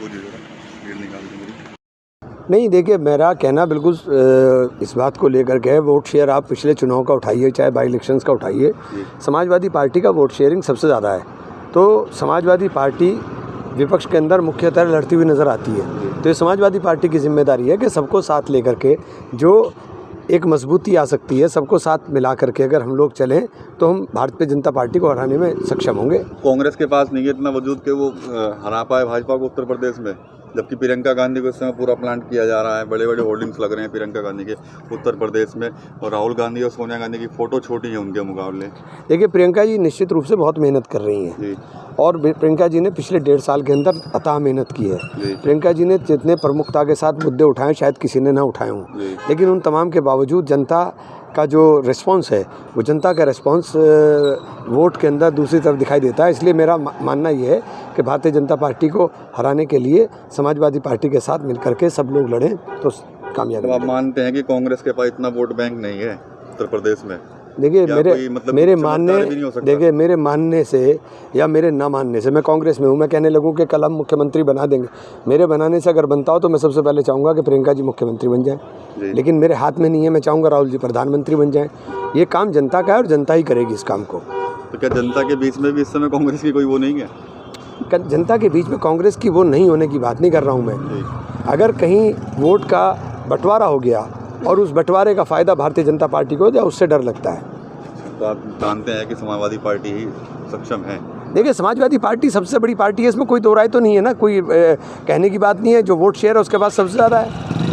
बोलिए जरा, भीड़ निकाल दी मेरी। नहीं, देखिए मेरा कहना बिल्कुल इस बात को लेकर के है, वोट शेयर आप पिछले चुनाव का उठाइए चाहे बाई इलेक्शंस का उठाइए, समाजवादी पार्टी का वोट शेयरिंग सबसे ज़्यादा है। तो समाजवादी पार्टी विपक्ष के अंदर मुख्यतः लड़ती हुई नज़र आती है। तो ये समाजवादी पार्टी की जिम्मेदारी है कि सबको साथ लेकर के जो एक मजबूती आ सकती है, सबको साथ मिला करके अगर हम लोग चलें तो हम भारतीय जनता पार्टी को हराने में सक्षम होंगे। कांग्रेस के पास नहीं है इतना वजूद कि वो हरा पाए भाजपा को उत्तर प्रदेश में, जबकि प्रियंका गांधी को इस समय पूरा प्लांट किया जा रहा है। बड़े बड़े होर्डिंग्स लग रहे हैं प्रियंका गांधी के उत्तर प्रदेश में, और राहुल गांधी और सोनिया गांधी की फ़ोटो छोटी है उनके मुकाबले। देखिए प्रियंका जी निश्चित रूप से बहुत मेहनत कर रही हैं और प्रियंका जी ने पिछले 1.5 साल के अंदर अथाह मेहनत की है। प्रियंका जी ने जितने प्रमुखता के साथ मुद्दे उठाए शायद किसी ने ना उठाए हों, लेकिन उन तमाम के बावजूद जनता का जो रिस्पांस है वो जनता का रिस्पांस वोट के अंदर दूसरी तरफ दिखाई देता है। इसलिए मेरा मानना ये है कि भारतीय जनता पार्टी को हराने के लिए समाजवादी पार्टी के साथ मिलकर के सब लोग लड़ें तो कामयाब। तो आप मानते हैं कि कांग्रेस के पास इतना वोट बैंक नहीं है उत्तर प्रदेश में? देखिए मेरे मानने से या मेरे ना मानने से, मैं कांग्रेस में हूँ, मैं कहने लगूँ कि कल हम मुख्यमंत्री बना देंगे, मेरे बनाने से अगर बनता हो तो मैं सबसे पहले चाहूँगा कि प्रियंका जी मुख्यमंत्री बन जाएं, लेकिन मेरे हाथ में नहीं है। मैं चाहूँगा राहुल जी प्रधानमंत्री बन जाएं। ये काम जनता का है और जनता ही करेगी इस काम को। तो क्या जनता के बीच में भी इस समय कांग्रेस की कोई वो नहीं है? जनता के बीच में कांग्रेस की वो नहीं होने की बात नहीं कर रहा हूँ मैं। अगर कहीं वोट का बंटवारा हो गया और उस बंटवारे का फ़ायदा भारतीय जनता पार्टी को हो जाए, उससे डर लगता है। तो आप जानते हैं कि समाजवादी पार्टी ही सक्षम है? देखिए समाजवादी पार्टी सबसे बड़ी पार्टी है, इसमें कोई दो राय तो नहीं है ना, कोई कहने की बात नहीं है। जो वोट शेयर है उसके पास सबसे ज़्यादा है।